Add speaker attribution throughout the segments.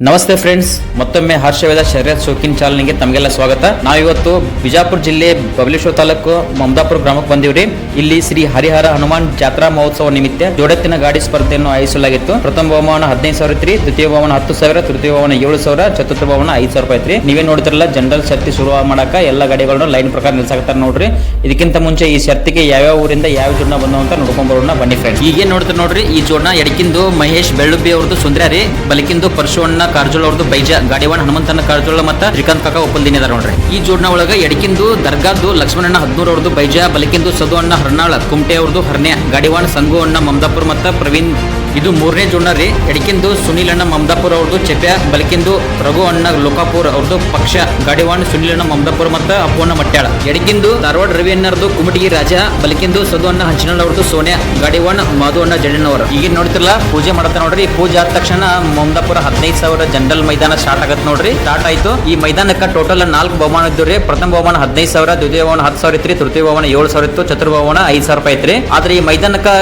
Speaker 1: ನಮಸ್ತೆ ಫ್ರೆಂಡ್ಸ್, ಮತ್ತೊಮ್ಮೆ ಹರ್ಷವೇದ ಶರ್ಯತ್ ಶೋಕಿನ್ ಚಾಲನೆಗೆ ತಮಗೆಲ್ಲ ಸ್ವಾಗತ. ನಾವಿವತ್ತು ಬಿಜಾಪುರ ಜಿಲ್ಲೆ ಬಬಲೇಶ್ವರ ತಾಲೂಕು ಮಮದಾಪುರ ಗ್ರಾಮಕ್ಕೆ ಬಂದಿವ್ರಿ. ಇಲ್ಲಿ ಶ್ರೀ ಹರಿಹರ ಹನುಮಾನ್ ಜಾತ್ರಾ ಮಹೋತ್ಸವ ನಿಮಿತ್ತ ಜೋಡೆತ್ತಿನ ಗಾಡಿ ಸ್ಪರ್ಧೆಯನ್ನು ಆಯೋಜಿಸಲಾಗಿತ್ತು. ಪ್ರಥಮ ಬಹುಮಾನ 15,000 ಐತ್ರಿ, ದ್ವಿತೀಯ ಬಹುಮಾನ 10,000, ತೃತೀಯ ಬಹುಮಾನ 7,000, ಚತುರ್ಥ ಬಹುಮಾನ 5,000 ರೂಪಾಯಿ ಐತ್ರಿ. ನೀವೇ ನೋಡ್ತಿರಲ್ಲ, ಜನರಲ್ ಶರ್ತಿ ಶುರು ಮಾಡಾಕ ಎಲ್ಲ ಗಾಡಿಗಳನ್ನ ಲೈನ್ ಪ್ರಕಾರ ನಿಲ್ಸಾಕತ್ತಾರ ನೋಡ್ರಿ. ಇದಕ್ಕಿಂತ ಮುಂಚೆ ಈ ಶರ್ತಿಗೆ ಯಾವ್ಯಾವ ಊರಿಂದ ಯಾವ ಜೋಡ್ನ ಬಂದವು ಅಂತ ನೋಡ್ಕೊಂಡ್ ಬರೋಣ ಬನ್ನಿ ಫ್ರೆಂಡ್ಸ್. ಈಗೇನ್ ನೋಡ್ತಾರೆ ನೋಡ್ರಿ, ಈ ಜೋಡ್ನ ಎಡಕಿಂದು ಮಹೇಶ್ ಬೆಳ್ಳುಬ್ಬಿ ಅವ್ರದ್ದು ಸುಂದ್ರ್ಯಾರಿ, ಬಲಕಿಂದು ಪರಶುವಣ್ಣ ಕಾರಜೋಳ ಅವ್ರದ್ದು ಬೈಜ, ಗಾಡಿವಾನ್ ಹನುಮಂತನ ಕಾರಜೋಳ ಮತ್ತ ಶ್ರೀಕಾಂತ್ ಕಾಕ ಒಪ್ಪಲ್ದಿನ ಅದಾರ ನೋಡ್ರಿ. ಈ ಜೋಡ್ನ ಒಳಗ ಎಡಕಿಂದು ದರ್ಗಾದ್ದು ಲಕ್ಷ್ಮಣಣ್ಣ 13 ಅವ್ರದ್ದು ಬೈಜ, ಬಲಕಿಂದು ಸದು ಅಣ್ಣ ಹರ್ನಾಳ ಕುಮಟೆ ಅವ್ರದ್ದು ಹರ್ನ್ಯ, ಗಾಡಿವಾನ್ ಸಂಗು ಅಣ್ಣ ಮಮದಾಪುರ ಮತ್ತ ಪ್ರವೀಣ್. ಇದು ಮೂರನೇ ಜೋಡ್ನ ರೀ. ಎಡಕಿಂದು ಸುನೀಲ್ ಅಣ್ಣ ಮಮದಾಪುರ ಅವ್ರದ್ದು ಚೆಪ್ಯ, ಬಲಕಿಂದು ರಘು ಅಣ್ಣ ಲೋಕಾಪುರ್ ಅವ್ರದ್ದು ಪಕ್ಷ, ಗಾಡಿವಾನ್ ಸುನೀಲ್ ಅಣ್ಣ ಮಮದಾಪುರ ಮತ್ತ ಅಪ್ಪು ಅಣ್ಣ ಮಟ್ಯಾಳ. ಎಡಕಿಂದು ಧಾರವಾಡ ರವಿ ಅಣ್ಣರದು ಕುಮಟಗಿ ರಾಜ, ಬಲಕಿಂದು ಸದು ಅಣ್ಣ ಹಂಚಿನಳ್ಳ ಅವ್ರದ್ದು ಸೋನ್ಯಾ, ಗಾಡಿವಾನ್ ಮಾಧು ಅಣ್ಣ ಜಡಣ್ಣವರ. ಈಗ ನೋಡ್ತಿರಲ್ಲ, ಪೂಜೆ ಮಾಡತ್ತ ನೋಡ್ರಿ. ಈ ಪೂಜೆ ಆದ ತಕ್ಷಣ ಮಮದಾಪುರ 15,000 ಜನರಲ್ ಮೈದಾನ ಸ್ಟಾರ್ಟ್ ಆಗತ್ ನೋಡ್ರಿ. ಸ್ಟಾರ್ಟ್ ಆಯ್ತು. ಈ ಮೈದಾನಕ್ಕೆ ಟೋಟಲ್ 4 ಬಹುಮಾನ ಇದ್ದು ರೀ. ಪ್ರಥಮ ಬಹುಮಾನ 15,000, ದ್ವಿತೀಯ ಬಹುಮಾನ 10,000 ಇತ್ರಿ, ತೃತೀಯ ಬಹುಮಾನ 7,000 ಇತ್ತು, ಚತುರ್ಥ ಬಹುಮಾನ 5,000 ರೂಪಾಯಿ ಐತ್ರಿ. ಆದ್ರೆ ಈ ಮೈದಾನಕ್ಕೆ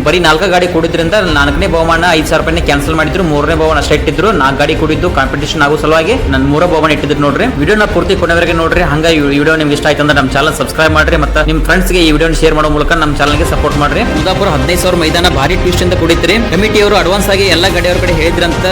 Speaker 1: ಬರೀ 4 ಗಾಡಿ ಕೂಡಿದ್ರಿಂದ 4ನೇ ಬಹುಮಾನ 5,000 ರೂಪಾಯಿ ಕ್ಯಾನ್ಸಲ್ ಮಾಡಿದ್ರು. 3ನೇ ಬಹುಮಾನ ಅಷ್ಟೇ ಇಟ್ಟಿದ್ರು. 4 ಗಾಡಿ ಕೂಡಿದ್ದು ಕಾಂಪಿಟೇಷನ್ ಆಗೋ ಸಲುವಾಗಿ ನನ್ನ 3 ಬಹುಮಾನ ಇಟ್ಟಿದ್ರು ನೋಡ್ರಿ. ವಿಡಿಯೋನ ಪೂರ್ತಿ ಕೊನೆವರೆಗೆ ನೋಡ್ರಿ. ಹಂಗ ಈ ವಿಡಿಯೋ ನಿಮ್ಗೆ ಇಷ್ಟ ಆಯ್ತು ಅಂದ್ರೆ ನಮ್ಮ ಚಾನಲ್ ಸಬ್ಸ್ಕ್ರೈಬ್ ಮಾಡ್ರಿ, ಮತ್ತೆ ನಿಮ್ಮ ಫ್ರೆಂಡ್ಸ್ ಗೆ ಈ ವಿಡಿಯೋನ ಶೇರ್ ಮಾಡೋ ಮೂಲಕ ನಮ್ಮ ಚಾನಲ್ಗೆ ಸಪೋರ್ಟ್ ಮಾಡ್ರಿ. ಮಮದಾಪುರ 15,000 ಮೈದಾನ ಭಾರಿ ಟ್ವಿಸ್ಟ್ ಅಂತ ಕುಡಿತ್ರಿ. ಕಮಿಟಿಯವರು ಅಡ್ವಾನ್ಸ್ ಆಗಿ ಎಲ್ಲ ಗಾಡಿಯವ್ರ ಕಡೆ ಹೇಳಿದ್ರಂತ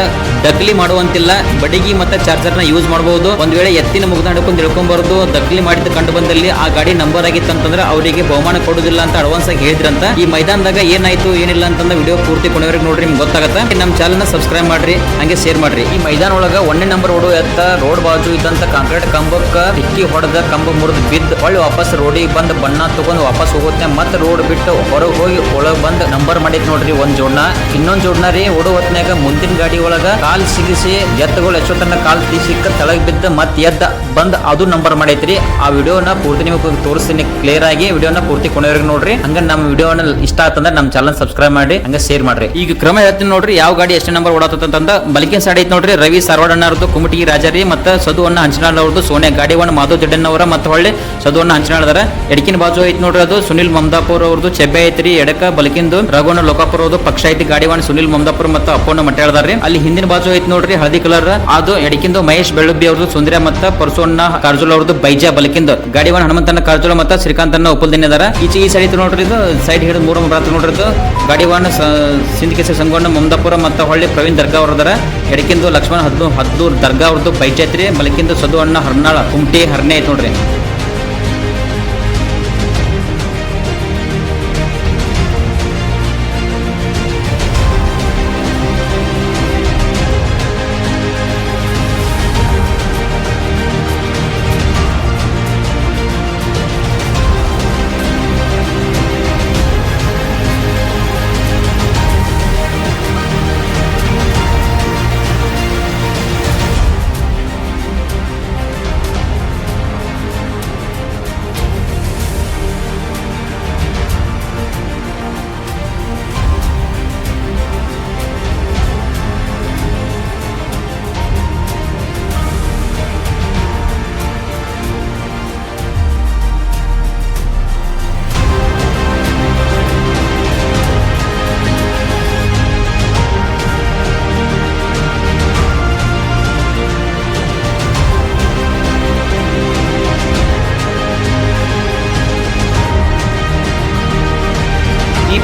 Speaker 1: ಡಗ್ಲಿ ಮಾಡುವಂತಿಲ್ಲ, ಬಡಿಗಿ ಮತ್ತೆ ಚಾರ್ಜರ್ ನ ಯೂಸ್ ಮಾಡಬಹುದು. ಒಂದ್ ವೇಳೆ ಎತ್ತಿನ ಮುಗ್ದ ಹಿಡ್ಕೊಂಡು ತಿಳ್ಕೊಂಡ್ಬಾರ್ದು. ದಗ್ಲಿ ಮಾಡಿದ ಕಂಡು ಬಂದಲ್ಲಿ ಆ ಗಾಡಿ ನಂಬರ್ ಆಗಿತ್ತು ಅಂತಂದ್ರೆ ಅವರಿಗೆ ಬಹುಮಾನ ಕೊಡುದಿಲ್ಲ ಅಂತ ಅಡ್ವಾನ್ಸ್ ಆಗಿ ಹೇಳಿದ್ರಂತ. ಈ ಮೈದಾನದಾಗ ಏನಾಯ್ತು ಏನಿಲ್ಲ ಅಂತಂದ ವಿಡಿಯೋ ಪೂರ್ತಿ ಕೊನೆವರೆಗೆ ನೋಡ್ರಿ, ನಿಮ್ಗೆ ಗೊತ್ತಾಗತ್ತೆ. ನಮ್ಮ ಚಾನಲ್ ನ ಸಬ್ಸ್ಕ್ರೈಬ್ ಮಾಡ್ರಿ, ಹಂಗೆ ಶೇರ್ ಮಾಡ್ರಿ. ಈ ಮೈದಾನ ಒಳಗ 1ನೇ ನಂಬರ್ ಓಡೋ ಎತ್ತ ರೋಡ್ ಬಾಜು ಇದ್ದಂತ ಕಾಂಕ್ರೀಟ್ ಕಂಬಕ್ಕ ಡಿಕ್ಕಿ ಹೊಡೆದ, ಕಂಬ ಮುರಿದು ಬಿದ್ದು ಹೊಳ್ಳಿ ವಾಪಸ್ ರೋಡಿಗೆ ಬಂದ್ ಬಣ್ಣ ತಗೊಂಡ್ ವಾಪಸ್ ಹೋಗುತ್ತೆ. ಮತ್ತೆ ರೋಡ್ ಬಿಟ್ಟು ಹೊರಗೆ ಹೋಗಿ ಒಳಗ್ ಬಂದ್ ನಂಬರ್ ಮಾಡಿದ್ ನೋಡ್ರಿ ಒಂದ್ ಜೋಡ್ನ. ಇನ್ನೊಂದ್ ಜೋಡ್ನ ರೀ, ಓಡೋ ಹೊತ್ನ್ಯಾಗ ಮುಂದಿನ ಗಾಡಿ ಒಳಗ ಕಾಲ್ ಸಿಗಿಸಿ ಎತ್ತುಗಳು ಎಷ್ಟೊತ್ತನ ಕಾಲ್ ಸಿಕ್ಕ ತೆಳಗ್ ಬಿದ್ದ ಮತ್ ಎದ್ದ ಬಂದ್ ಅದು ನಂಬರ್ ಮಾಡೈತ್ರಿ. ಆ ವಿಡಿಯೋನ ಪೂರ್ತಿ ನಿಮಗೆ ತೋರಿಸ್ತೀನಿ ಕ್ಲಿಯರ್ ಆಗಿ. ವಿಡಿಯೋನ ಪೂರ್ತಿ ಕೊನೆವರೆಗೆ ನೋಡ್ರಿ. ಹಂಗ ನಮ್ಮ ವಿಡಿಯೋನ ಇಷ್ಟ ಆತಂದ್ರೆ ನಮ್ಮ ಚಾನಲ್ ಸಬ್ಸ್ಕ್ರೈಬ್ ಮಾಡಿ, ಹಂಗ ಶೇರ್ ಮಾಡ್ರಿ. ಈಗ ಕ್ರಮ ಹೇಳ್ತೀನಿ ನೋಡ್ರಿ, ಯಾವ ಗಾಡಿ ಎಷ್ಟು ನಂಬರ್ ಓಡಾತಂತ. ಬಲಿಕಿನ ಸೈಡ್ ಐತಿ ನೋಡ್ರಿ, ರವಿ ಸಾರವಾಡಣ್ಣ ಅವ್ರದ್ದು ಕುಮಟಗಿ ರಾಜಾರಿ ಮತ್ತ ಸದು ಅಣ್ಣ ಹಂಚನಾಳ್ ಅವ್ರದ್ದು ಸೋನ್ಯಾ, ಗಾಡಿವಾನ್ ಮಾಧವ್ ಜಡಣ್ಣವರ ಮತ್ತೆ ಹೊಳ್ಳಿ ಸದು ಅಣ್ಣ ಹಂಚನಾಳದಾರ. ಎಡಕಿನ ಬಾಜು ಐತಿ ನೋಡ್ರಿ, ಅದು ಸುನಿಲ್ ಮಮದಾಪುರ ಅವ್ರದ್ದು ಚೆಬ್ಬೆ ಐತ್ರಿ. ಎಡಕ ಬಲಕಿಂದು ರಘುವಣ್ಣ ಲೋಕಾಪುರ ಅವ್ರದ್ದು ಪಕ್ಷ ಐತಿ, ಗಾಡಿವಾನ್ ಸುನಿಲ್ ಮಮದಾಪುರ ಮತ್ತು ಅಪ್ಪಣ್ಣ ಮಟ್ಟಾಳದಾರ್ರಿ. ಅಲ್ಲಿ ಹಿಂದಿನ ಬಾಜು ಐತಿ ನೋಡ್ರಿ ಹಳದಿ ಕಲರ್, ಅದು ಎಡಕಿಂದು ಮಹೇಶ್ ಬೆಳ್ಳುಬ್ಬಿ ಅವ್ರದ್ದು ಸುಂದರ ಮತ್ತ ಪರಶುವಣ್ಣ ಕಾರಜೋಳ ಅವ್ರದ್ದು ಬೈಜ, ಬಲಕಿಂದು ಗಾಡಿವಾನ್ ಹನುಮಂತನ ಕಾರಜೋಳ ಮತ್ತ ಶ್ರೀಕಾಂತನ ಉಪಲ್ದಿನ ಅದಾರ. ಈಚೆ ಈ ಸೈಡ್ ಐತಿ ನೋಡ್ರಿ, ಇದು ಸೈಡ್ ಹಿಡಿದು 3 ನಂಬರ್ ನೋಡ್ರಿ. ಗಾಡಿವಾನ್ ಸಿಂಧಿಕೇಶ್ವರ ಸಂಗಣ್ಣ ಮಮದಾಪುರ ಮತ್ತು ಹೊಳ್ಳಿ ಪ್ರವೀಣ್ ದರ್ಗಾ ಅವ್ರದಾರ. ಎಡಕಿಂದು ಲಕ್ಷ್ಮಣ 14 ದರ್ಗಾ ಅವ್ರದ್ದು ಬೈಜ ಐತ್ರಿ. ಬಲಕಿಂದು ಸದು ಅಣ್ಣ ಹರ್ನಾಳ ಕುಮಟೆ ಹರ್ನೆ ಐತಿ ನೋಡ್ರಿ.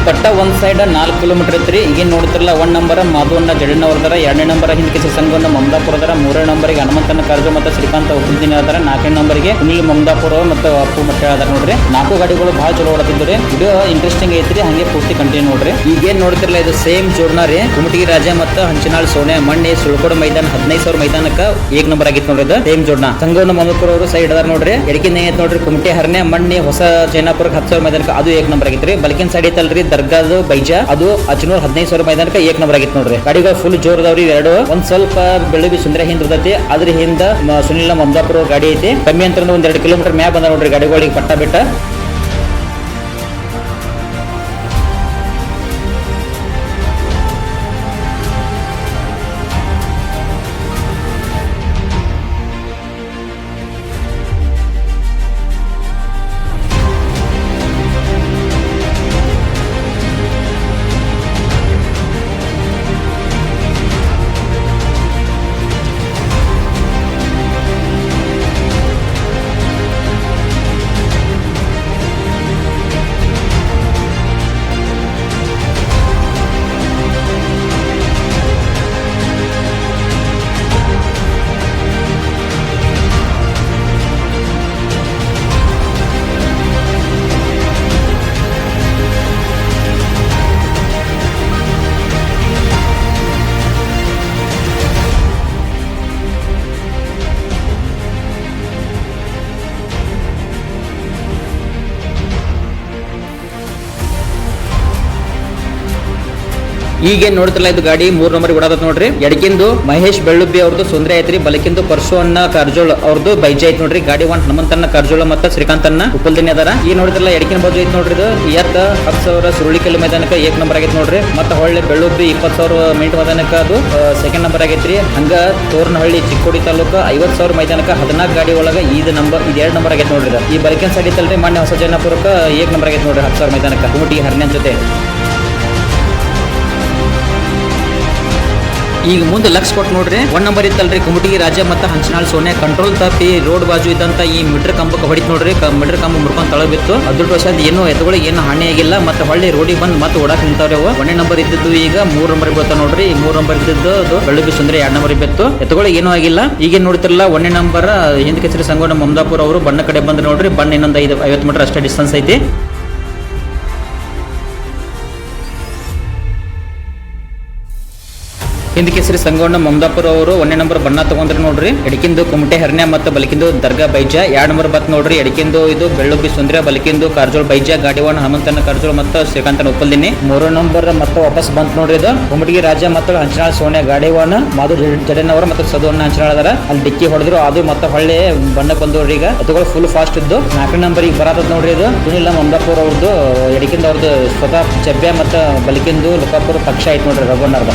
Speaker 1: ಪಟ್ಟ ಒಂದ್ ಸೈಡ್ 4 ಕಿಲೋಮೀಟರ್ ಐತ್ರಿ. ಈಗ ನೋಡ್ತಿರಲ್ಲ, 1 ನಂಬರ್ ಮಾಧವಣ್ಣ ಜಡಣ್ಣವರ್ದಾರ, 2ನೇ ನಂಬರ್ ಹಿಂದಕ್ಕೆ ಸಂಗಣ್ಣ ಮಮದಾಪುರದಾರ, 3ನೇ ನಂಬರ್ಗೆ ಹನುಮಂತನ ಕಾರಜೋ ಮತ್ತು ಶ್ರೀಕಾಂತ ಉಪಲ್ದಿನ ಅದಾರ, 4ನೇ ನಂಬರ್ಗೆ ಸುನಿಲ್ ಮಮದಾಪುರ ಮತ್ತು ಅಪ್ಪು ಮಟ್ಟ ಅದಾರ ನೋಡ್ರಿ. 4 ಗಾಡಿಗಳು ಬಹಳ ಚಲೋ ಓಡತಿದ್ರಿ. ವಿಡಿಯೋ ಇಂಟ್ರೆಸ್ಟಿಂಗ್ ಐತ್ರಿ, ಹಂಗೆ ಪೂರ್ತಿ ಕಂಟಿನ್ಯೂ ನೋಡ್ರಿ. ಈಗೇನ್ ನೋಡ್ತಿರಲ್ಲ, ಇದು ಸೇಮ್ ಜೋಡ್ನ ರೀ. ಕುಮಟಗಿ ರಾಜ ಮತ್ತು ಹಂಚಿನಾಳ್ ಸೋನ್ಯಾ ಮಣ್ಣಿ ಸುಳ್ಕೋಡ ಮೈದಾನ 15,000 ಮೈದಾನಕ್ಕೆ 1 ನಂಬರ್ ಆಗಿತ್ತು ನೋಡ್ರಿ. ಇದು ಸೇಮ್ ಜೋಡ್ನ. ಸಂಗಣ್ಣ ಮಮದಾಪುರ ಅವರು ಸೈಡ್ ಅದಾರ ನೋಡ್ರಿ. ಎಡಕಿನ ಐತ್ ನೋಡ್ರಿ ಕುಮಟೆ ಹರ್ನೆ ಮಣ್ಣಿ ಹೊಸ ಜೈನಾಪುರಕ್ಕೆ 10,000 ಮೈದಾನಕ್ಕೆ ಅದು 1 ನಂಬರ್ ಆಗಿತ್ರಿ. ಬಲಕಿನ ಸೈಡ್ ಐತಲ್ರಿ ದರ್ಗಾದು ಬೈಜ, ಅದು ಅಚನೂರ್ 15,000 ಮೈದಾನಕ್ಕೆ 1 ನಂಬರ್ ಆಗಿತ್ತು ನೋಡ್ರಿ. ಗಾಡಿಗಳು ಫುಲ್ ಜೋರದವ್ರಿ ಎರಡು. ಒಂದ್ ಸ್ವಲ್ಪ ಬೆಳ್ಳುಬಿ ಸುಂದರ ಹಿಂದ್ ಇರ್ತೈತಿ, ಅದ್ರ ಹಿಂದ ಸುನಿಲ್ ಮಮದಾಪುರ ಗಾಡಿ ಐತಿ. ಕಮ್ಮಿ ಅಂತ 1-2 ಕಿಲೋಮೀಟರ್ ಮ್ಯಾಗ ಬಂದ ನೋಡ್ರಿ ಗಾಡಿಗಳಿಗೆ ಪಟ್ಟ ಬಿಟ್ಟ. ಈಗ ನೋಡ್ತಿಲ್ಲ ಇದು ಗಾಡಿ 3 ನಂಬರ್ ಓಡಾದತ್ ನೋಡ್ರಿ. ಎಡಕಿಂದು ಮಹೇಶ್ ಬೆಳ್ಳುಬ್ಬಿ ಅವ್ರದ್ದು ಸುಂದ್ರಿ ಐತ್ರಿ, ಬಲಕಿಂದು ಪರಶು ಅಣ್ಣ ಕಾರ್ಜೋಳ ಅವ್ರದ್ದು ಬೈಜಿ ಐತ್ ನೋಡ್ರಿ. ಗಾಡಿ ಒಂದ್ ಹನುಮಂತಣ್ಣ ಕಾರ್ಜೋಳ ಮತ್ತೆ ಶ್ರೀಕಾಂತ್ ಅಣ್ಣ ಉಪ್ಪಲ್ದಿನಿ ಅದಾರ. ಈ ನೋಡಿದ್ರಲ್ಲ ಎಡಕಿನ ಬಾಜು ಐತ್ ನೋಡ್ರಿ. ಇದು 10,000 ಸುರುಳಿಕಲ್ಲು ಮೈದಾನಕ್ಕೆ 1 ನಂಬರ್ ಆಗೈತಿ ನೋಡ್ರಿ. ಮತ್ತೆ ಹೊಳ್ಳಿ ಬೆಳ್ಳುಬ್ಬಿ 20,000 ಮಿನಿಟ್ ಮೈದಾನಕ್ಕೆ ಅದು ಸೆಕೆಂಡ್ ನಂಬರ್ ಆಗೈತ್ರಿ. ಹಂಗ ತೋರ್ನಹಳ್ಳಿ ಚಿಕ್ಕೋಡಿ ತಾಲೂಕು 50,000 ಮೈದಾನಕ್ಕೆ 14 ಗಾಡಿ ಒಳಗ ಇದು 2 ನಂಬರ್ ಆಗೈತಿ ನೋಡ್ರಿ. ಈ ಬಲಕಿನ ಸೈಡ್ ಐತಲ್ರಿ ಮೊನ್ನೆ ಹೊಸ ಜೈನಾಪುರಕ್ಕೆ 1 ನಂಬರ್ ಆಗೈತಿ ನೋಡ್ರಿ 10,000 ಮೈದಾನಕ್ಕೆ ಕುಮಟಿ ಹರ್ನ್ಯಾನ್ ಜೊತೆ. ಈಗ ಮುಂದೆ ಲಕ್ಷ ಕೊಟ್ಟು ನೋಡ್ರಿ 1 ನಂಬರ್ ಇತ್ತಲ್ರಿ ಕುಮಟಿಗಿ ರಾಜ ಮತ್ತೆ ಹಂಚನಾಳ್ ಸೋನೆ ಕಂಟ್ರೋಲ್ ತಪ್ಪಿ ರೋಡ್ ಬಾಜು ಇದ್ದಂತ ಈ ಮೀಟರ್ ಕಂಬಕ್ಕೆ ಹೊಡಿತ್ ನೋಡ್ರಿ. ಮೀಟರ್ ಕಂಬ ಮುರ್ಕೊಂಡ್ ತಳ ಬಿತ್ತು. ಅದೃಷ್ಟವಶಾತ್ ಏನು ಎತ್ತುಗಳಿಗೆ ಏನು ಹಾನಿ ಆಗಿಲ್ಲ. ಮತ್ತೆ ಹೊಳ್ಳಿ ರೋಡಿಗೆ ಬಂದ್ ಮತ್ತೆ ಓಡಾಕ್ ನಿಂತವ್ರಿ. ಅವು 1 ನಂಬರ್ ಇದ್ದದ್ದು ಈಗ 3 ನಂಬರ್ ಬೀಳ್ತಾವ ನೋಡ್ರಿ. ಈ 3 ನಂಬರ್ ಇದ್ದದ್ದು ಅದು ಬೆಳ್ಳುಬ್ಬಿ ಸುಂದರಿ 2 ನಂಬರ್ ಬಿತ್ತು. ಎತ್ತುಗಳಿಗೆ ಏನೂ ಆಗಿಲ್ಲ. ಈಗ ನೋಡ್ತಿರಲ್ಲ 1 ನಂಬರ್ ಹಿಂದ್ ಕೆಸರಿ ಸಂಗೋಣ ಮಮದಾಪುರ ಅವರು ಬಣ್ಣ ಕಡೆ ಬಂದ್ ನೋಡ್ರಿ. ಬಣ್ಣ ಇನ್ನೊಂದು 50 ಮೀಟರ್ ಅಷ್ಟೇ ಡಿಸ್ಟೆನ್ಸ್ ಐತಿ. ಹಿಂದ್ ಕೇಸರಿ ಸಂಗಣ್ಣ ಮಮದಾಪುರ ಅವರು 1 ನಂಬರ್ ಬಣ್ಣ ತಗೊಂಡ್ರಿ ನೋಡ್ರಿ. ಎಡಕಿಂದು ಕುಮಟೆ ಹರ್ನ್ಯಾ ಮತ್ತೆ ಬಲಕಿಂದು ದರ್ಗಾ ಬೈಜ 2 ನಂಬರ್ ಬತ್ ನೋಡ್ರಿ. ಎಡಕಿಂದು ಇದು ಬೆಳ್ಳುಬ್ಬಿ ಸುಂದ್ರ, ಬಲಕಿಂದು ಕಾರ್ಜೋಳ ಬೈಜ, ಗಾಡಿವಾನ್ ಹನುಮಂತನ ಕಾರ್ಜೋಳ ಮತ್ತೆ ಶ್ರೀಕಾಂತನ ಉಪ್ಪಲ್ದಿನಿ. 3 ನಂಬರ್ ಮತ್ತೆ ವಾಪಸ್ ಬಂತ್ ನೋಡ್ರಿ. ಇದು ಕುಮಟಗಿ ರಾಜ ಮತ್ತು ಹಂಚನಾಳ್ ಸೋನೆ ಗಾಡಿವಾನ್ ಮಾಧು ಜಡೇನ್ ಅವರು ಮತ್ತೆ ಸದುವನ್ನ ಹಂಚನಾಳ್ ಅದಾರ. ಅಲ್ಲಿ ಡಿಕ್ಕಿ ಹೊಡೆದ್ರು ಅದು ಮತ್ತೆ ಹೊಳ್ಳಿ ಬಣ್ಣಕ್ಕೆ ಬಂದವ್ರಿ. ಈಗ ಎತ್ತುಗಳು ಫುಲ್ ಫಾಸ್ಟ್ ಇದ್ದು 4 ನಂಬರ್ ಈಗ ಬರತ್ತದ ನೋಡ್ರಿ. ಇದು ಸುನಿಲ್ ಮಮದಾಪುರ ಅವ್ರದ್ದು ಎಡಕಿಂದ ಅವ್ರದ್ದು ಸ್ವತಃ ಚೆಬ್ಬೆ ಮತ್ತೆ ಬಲಕಿಂದು ಲೋಕಾಪುರ ಪಕ್ಷ ಐತ್ ನೋಡ್ರಿ ರಘುವಣ್ಣರ್ದ.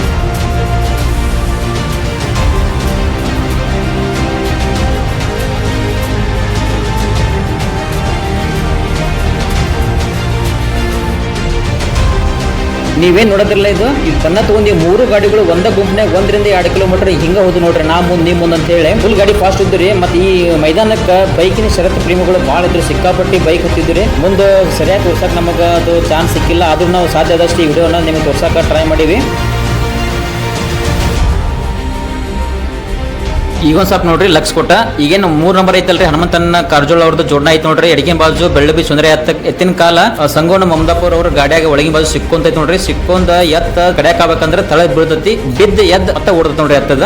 Speaker 1: ನೀವೇನ್ ನೋಡೋದಿಲ್ಲ, ಇದು ಬಣ್ಣ ತಗೊಂಡಿ 3 ಗಾಡಿಗಳು ಒಂದ ಗುಂಪಿನಾಗ 1 ರಿಂದ 2 ಕಿಲೋಮೀಟರ್ ಹಿಂಗ ಹೋದ್ ನೋಡ್ರಿ. ನಾ ಮುಂದ್ ನೀ ಮುಂದ್ ಅಂತ ಹೇಳಿ ಫುಲ್ ಗಾಡಿ ಫಾಸ್ಟ್ ಇದ್ರಿ. ಮತ್ತೆ ಈ ಮೈದಾನಕ್ಕೆ ಬೈಕಿನ ಷರತ್ತು ಪ್ರೇಮಿಗಳು ಭಾಳ ಇದ್ರು. ಸಿಕ್ಕಾಪಟ್ಟಿ ಬೈಕ್ ಹತ್ತಿದ್ರಿ. ಮುಂದೆ ಸರಿಯಾಗಿ ತೋರ್ಸಕ್ ನಮಗ ಅದು ಚಾನ್ಸ್ ಸಿಕ್ಕಿಲ್ಲ. ಆದ್ರೂ ನಾವು ಸಾಧ್ಯ ಆದಷ್ಟು ಈ ವಿಡಿಯೋನ ನಿಮಗೆ ತೋರ್ಸಕ ಟ್ರೈ ಮಾಡೀವಿ. ಈಗ ಒಂದ್ ಸ್ವಲ್ಪ ನೋಡ್ರಿ ಲಕ್ಷ ಕೊಟ್ಟ. ಈಗೇನು 3 ನಂಬರ್ ಐತಲ್ರಿ ಹನುಮಂತನ ಕಾರ್ಜೋಳ ಅವ್ರದ್ದು ಜೋಡ್ನ ಐತ್ ನೋಡ್ರಿ. ಎಡಗಿನ ಬಾಜು ಬೆಳ್ಳುಬ್ಬಿ ಸುಂದರ ಎತ್ತಿನ ಕಾಲ ಸಂಗೋಣ ಮಮದಾಪುರ ಅವ್ರ ಗಾಡಿಯಾಗ ಒಳಗಿನ ಬಾಜು ಸಿಕ್ಕೊಂತೈತ್ ನೋಡ್ರಿ. ಸಿಕ್ಕೊಂದ ಎತ್ತ ಕಡ್ಯಾಕ್ ಆಗ್ಬೇಕಂದ್ರೆ ತಳ ಬೀಳ್ತತಿ. ಬಿದ್ದ ಎದ್ದು ಅತ್ತ ಓಡತ್ ನೋಡ್ರಿ ಎತ್ತದ.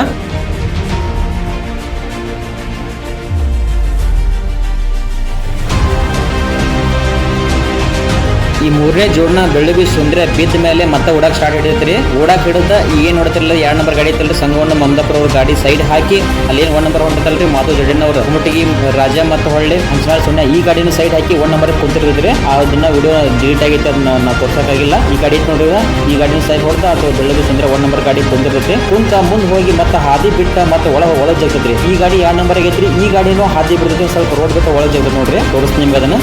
Speaker 1: ಈ 3ನೇ ಜೋಡ್ನ ಬೆಳ್ಳುಬ್ಬಿ ಸುಂದ್ರ ಬಿದ್ದ ಮೇಲೆ ಮತ್ತೆ ಓಡಾಕ್ ಸ್ಟಾರ್ಟ್ ಹಿಡಿದ್ರಿ. ಓಡಾಕ್ ಹಿಡಿದ ಏನ್ ನೋಡ್ತಿರಲ್ಲ 2 ನಂಬರ್ ಗಾಡಿ ಐತಲ್ರಿ ಸಂಗಣ್ಣ ಮಮದಾಪುರ ಅವ್ರ ಗಾಡಿ ಸೈಡ್ ಹಾಕಿ ಅಲ್ಲಿ 1 ನಂಬರ್ ಹೊಂಟಲ್ರಿ ಮಾಧು ಜಡೇನ್ ಅವರು ಕುಮಟಿಗಿ ರಾಜ ಮತ್ತೆ ಹೊಳ್ಳಿ ಹಂಚನಾಳ್ ಸೋನೆ ಈ ಗಾಡಿನ ಸೈಡ್ ಹಾಕಿ 1 ನಂಬರ್ ಕುಂತಿರ್ತಿದ್ರಿ. ಅದನ್ನ ವಿಡಿಯೋ ಡಿಲೀಟ್ ಆಗೈತೆ, ಅದನ್ನ ನಾ ತೋರ್ಸಕ್ಕಾಗಿಲ್ಲ. ಈ ಗಾಡಿ ನೋಡಿದ್ರ ಈ ಗಾಡಿನ ಸೈಡ್ ಹೊಡೆದ ಅಥವಾ ಬೆಳ್ಳುಬ್ಬಿ ಸುಂದ್ರ 1 ನಂಬರ್ ಗಾಡಿ ಕುಂತಿರ್ತೈತಿ. ಕುಂತ ಮುಂದ್ ಹೋಗಿ ಮತ್ತೆ ಹಾದಿ ಬಿಟ್ಟ ಮತ್ತೆ ಒಳಗ್ ಜಗ್ತೈತ್ರಿ. ಈ ಗಾಡಿ 2 ನಂಬರ್ ಆಗೈತ್ರಿ. ಈ ಗಾಡಿನೂ ಹಾದಿ ಬಿಡ್ತೈತಿ, ಸ್ವಲ್ಪ ರೋಡ್ ಬಿಟ್ಟು ಒಳಗ್ ಜಗ್ತೈತಿ ನೋಡ್ರಿ. ತೋರಿಸ್ತೀನಿ ನಿಮ್ಗೆ ಅದನ್ನ.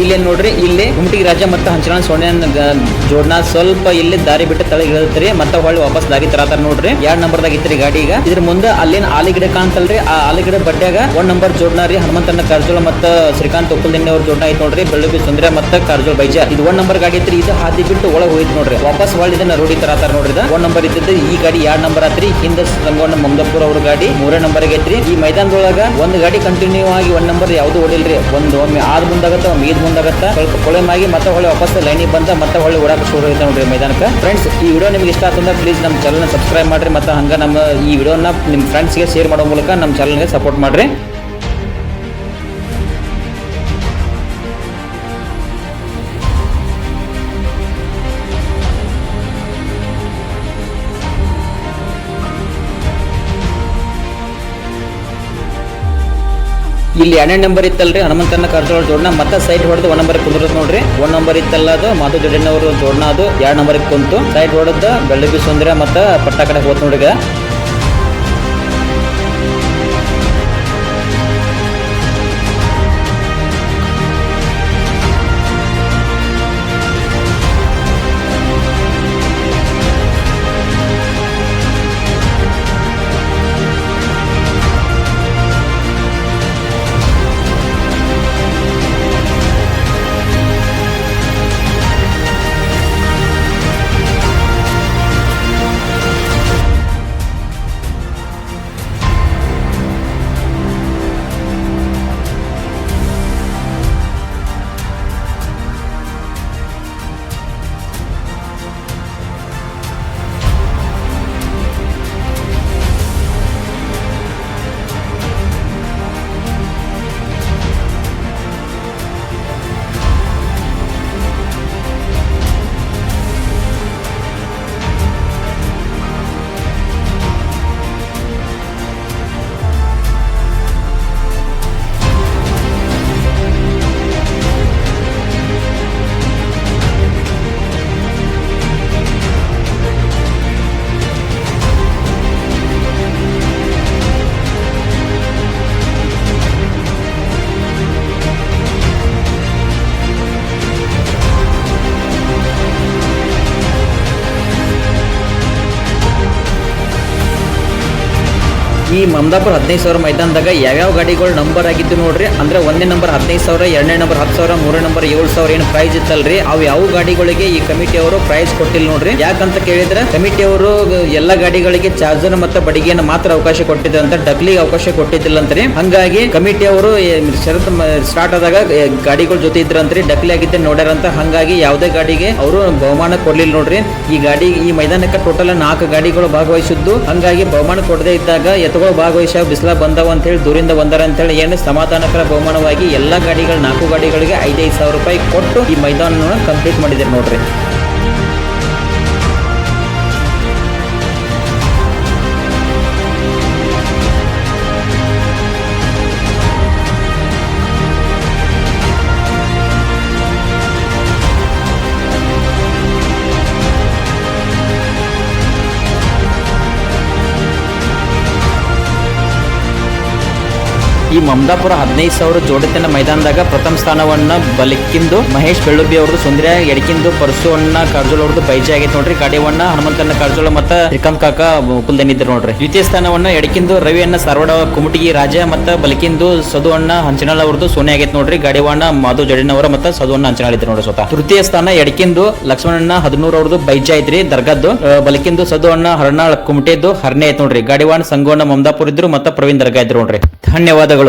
Speaker 1: ಇಲ್ಲಿ ನೋಡ್ರಿ, ಇಲ್ಲಿ ಕುಮಟಿಗಿ ರಾಜ ಮತ್ತು ಹಂಚನಾಳ್ ಸೋನೆ ಜೋಡ್ನ ಸ್ವಲ್ಪ ಇಲ್ಲಿ ದಾರಿ ಬಿಟ್ಟು ತಳಗ್ ಇಳಿದ್ರಿ. ಮತ್ತೆ ಹೊಳ್ಳಿ ವಾಪಸ್ ದಾರಿ ತರತಾರ ನೋಡ್ರಿ. 2 ನಂಬರ್ದಾಗ ಇತ್ರಿ ಗಾಡಿ. ಈಗ ಇದ್ರ ಮುಂದೆ ಅಲ್ಲೇನ್ ಆಲಿಗಿಡ ಕಾಣ್ತಲ್ರಿ, ಆ ಆಲಿಗಿಡ ಬಡ್ಡ್ಯಾಗ 1 ನಂಬರ್ ಜೋಡ್ನ ರೀ ಹನುಮಂತನ ಕಾರ್ಜೋಳ ಮತ್ತು ಶ್ರೀಕಾಂತ್ ಉಪ್ಪಲ್ದಿನ್ನಿ ಅವ್ರ ಜೋಡ್ನ ಐತ್ ನೋಡ್ರಿ. ಬೆಳ್ಳುಬ್ಬಿ ಸುಂದ್ರ ಮತ್ತೆ ಕಾರ್ಜೋಳ ಬೈಜ ಇದು 1 ನಂಬರ್ ಗಾಡಿ ಐತ್ರಿ. ಇದು ಹಾದಿ ಬಿಟ್ಟು ಒಳಗೆ ಹೋಯ್ತು ನೋಡ್ರಿ. ವಾಪಸ್ ಹೊಳ್ಳಿ ಇದನ್ನ ರೋಡಿ ತರತಾರ ನೋಡ್ರಿ. 1 ನಂಬರ್ ಇದ್ದದ್ದು ಈ ಗಾಡಿ 2 ನಂಬರ್ ಆತ್ರಿ. ಹಿಂದೆ ಸಂಗಣ್ಣ ಮಮದಾಪುರ ಅವ್ರ ಗಾಡಿ 3ನೇ ನಂಬರ್ ಐತ್ರಿ. ಈ ಮೈದಾನದೊಳಗ ಒಂದು ಗಾಡಿ ಕಂಟಿನ್ಯೂ ಆಗಿ 1 ನಂಬರ್ ಯಾವ್ದು ಓಡಿಲ್ರಿ. ಒಮ್ಮೆ ಆದ್ ಮುಂದಾಗತ್ತ, ಒಮ್ಮೆ ಈದ್ ಮುಂದಾಗತ್ತ, ಸ್ವಲ್ಪ ಕೊಳೆಮಾಗಿ ಮತ್ತೆ ಹೊಳ್ಳಿ ವಾಪಸ್ ಲೈನಿಗೆ ಬಂದ ಮತ್ತೆ ಹೊಳ್ಳಿ ಓಡಾಕ ಶುರು ಐತೆ ನೋಡ್ರಿ ಮೈದಾನಕ್ಕೆ. ಫ್ರೆಂಡ್ಸ್, ಈ ವಿಡಿಯೋ ನಿಮ್ಗೆ ಇಷ್ಟ ಆತಂದ್ರೆ ಪ್ಲೀಸ್ ನಮ್ಮ ಚಾನಲ್ನ ಸಬ್ಸ್ಕ್ರೈಬ್ ಮಾಡ್ರಿ. ಮತ್ತೆ ಹಂಗ ನಮ್ಮ ಈ ವಿಡಿಯೋನ ನಿಮ್ಮ ಫ್ರೆಂಡ್ಸ್ಗೆ ಶೇರ್ ಮಾಡೋ ಮೂಲಕ ನಮ್ಮ ಚಾನಲ್ಗೆ ಸಪೋರ್ಟ್ ಮಾಡ್ರಿ. ಇಲ್ಲಿ 2ನೇ ನಂಬರ್ ಇತ್ತಲ್ರಿ ಹನುಮಂತನ ಕಾರ್ಜೋಳ ಜೋಡ್ನ ಮತ್ತೆ ಸೈಡ್ ಹೊಡೆದು 1 ನಂಬರ್ ಕುಂದ್ರದ್ ನೋಡ್ರಿ. 1 ನಂಬರ್ ಇತ್ತಲ್ಲ ಅದು ಮಾಧು ಜಡೇನ್ ಅವರು ಜೋಡ್ನ ಅದು 2 ನಂಬರ್ ಕುಂತು ಸೈಡ್ ಹೊಡೆದ ಬೆಳ್ಳುಬ್ಬಿ ಸುಂದ್ರ ಮತ್ತೆ ಪಟ್ಟ ಕಡೆ ಹೋತ್ ನೋಡ್ರಿ. ಈ ಮಮದಾಪುರ 15,000 ಮೈದಾನದಾಗ ಯಾವ್ಯಾವ ಗಾಡಿಗಳು ನಂಬರ್ ಆಗಿದ್ದು ನೋಡ್ರಿ. ಅಂದ್ರೆ 1ನೇ ನಂಬರ್ 15,000, 2ನೇ ನಂಬರ್ 10,000, 3ನೇ ನಂಬರ್ 7,000 ಏನು ಪ್ರೈಸ್ ಇತ್ತಲ್ರಿ, ಅವು ಯಾವ ಗಾಡಿಗಳಿಗೆ ಈ ಕಮಿಟಿ ಅವರು ಪ್ರೈಸ್ ಕೊಟ್ಟಿಲ್ಲ ನೋಡ್ರಿ. ಯಾಕಂತ ಕೇಳಿದ್ರೆ ಕಮಿಟಿ ಅವರು ಎಲ್ಲ ಗಾಡಿಗಳಿಗೆ ಚಾರ್ಜರ್ ಮತ್ತೆ ಬಡಿಗೆಯನ್ನು ಮಾತ್ರ ಅವಕಾಶ ಕೊಟ್ಟಿದ್ರು ಅಂತ, ಡಕ್ಲಿಗೆ ಅವಕಾಶ ಕೊಟ್ಟಿದ್ದಿಲ್ಲ ಅಂತ್ರಿ. ಹಂಗಾಗಿ ಕಮಿಟಿ ಅವರು ಶರತ್ ಸ್ಟಾರ್ಟ್ ಆದಾಗ ಗಾಡಿಗಳ ಜೊತೆ ಇದ್ರಂತ್ರಿ, ಡಕ್ಲಿ ಆಗಿದ್ದೆ ನೋಡ್ಯಾರಂತ. ಹಂಗಾಗಿ ಯಾವುದೇ ಗಾಡಿಗೆ ಅವರು ಬಹುಮಾನ ಕೊಡ್ಲಿಲ್ಲ ನೋಡ್ರಿ. ಈ ಮೈದಾನಕ್ಕೆ ಟೋಟಲ್ 4 ಗಾಡಿಗಳು ಭಾಗವಹಿಸಿದ್ದು. ಹಂಗಾಗಿ ಬಹುಮಾನ ಕೊಡದೇ ಇದ್ದಾಗ ಎತ್ತುಗಳು ಭಾಗವಹಿಸ ಬಿಸಿಲ ಬಂದವ ಅಂತ ಹೇಳಿ ದೂರಿಂದ ಬಂದಾರ ಅಂತ ಹೇಳಿ ಏನು ಸಮಾಧಾನಕರ ಬಹುಮಾನವಾಗಿ ಎಲ್ಲಾ ಗಾಡಿಗಳು 4 ಗಾಡಿಗಳಿಗೆ 5,000 ರೂಪಾಯಿ ಕೊಟ್ಟು ಈ ಮೈದಾನ ಕಂಪ್ಲೀಟ್ ಮಾಡಿದ್ರು ನೋಡ್ರಿ. ಈ ಮಮದಾಪುರ 15,000 ಜೋಡತಿನ ಮೈದಾನದಾಗ ಪ್ರಥಮ ಸ್ಥಾನವನ್ನ ಬಲಕಿಂದು ಮಹೇಶ್ ಬೆಳ್ಳುಬ್ಬಿ ಅವ್ರದ್ದು, ಸುಂದರ ಎಡಕಿಂದು ಪರಶುವಣ್ಣ ಕಾರಜೋಳ ಅವ್ರದ್ದು ಬೈಜಿ ಆಗೈತೆ ನೋಡ್ರಿ. ಗಾಡಿವಣ್ಣ ಹನುಮಂತನ ಕಾರಜೋಳ ಮತ್ತೆ ಶ್ರೀಕಾಂತ್ ಕಾಕ ಕುಲ್ದನಿದ್ರು ನೋಡ್ರಿ. ದ್ವಿತೀಯ ಸ್ಥಾನವನ್ನ ಎಡಕಿಂದು ರವಿಯನ್ನ ಸಾರವಾಡ ಕುಮಟಿಗಿ ರಾಜ ಮತ್ತೆ ಬಲಕಿಂದು ಸದುವಣ್ಣ ಹಂಚನಾಳ್ ಅವ್ರದ್ದು ಸೋನೆ ಆಗೈತೆ ನೋಡ್ರಿ. ಗಾಡಿವಣ್ಣ ಮಾಧು ಜಡಿನವರ ಮತ್ತೆ ಸದುವಣ್ಣ ಹಂಚನಾಳ್ ಇದ್ರು ನೋಡ್ರಿ ಸ್ವತಃ. ತೃತೀಯ ಸ್ಥಾನ ಎಡಕಿಂದು ಲಕ್ಷ್ಮಣಣ್ಣ 14 ಅವ್ರದ್ದು ಬೈಜಿ ಐತ್ರಿ ದರ್ಗದ್ದು. ಬಲಕಿಂದು ಸದುವಣ್ಣ ಹರ್ನಾಳ್ ಕುಮಟಿದ್ದು ಹರ್ನೆ ಐತ್ ನೋಡ್ರಿ. ಗಾಡಿವಾಣ ಸಂಗೋಣ ಮಮದಾಪುರ ಇದ್ರು ಮತ್ತೆ ಪ್ರವೀಣ್ ದರ್ಗಾ ಇದ್ರು ನೋಡ್ರಿ. ಧನ್ಯವಾದಗಳು.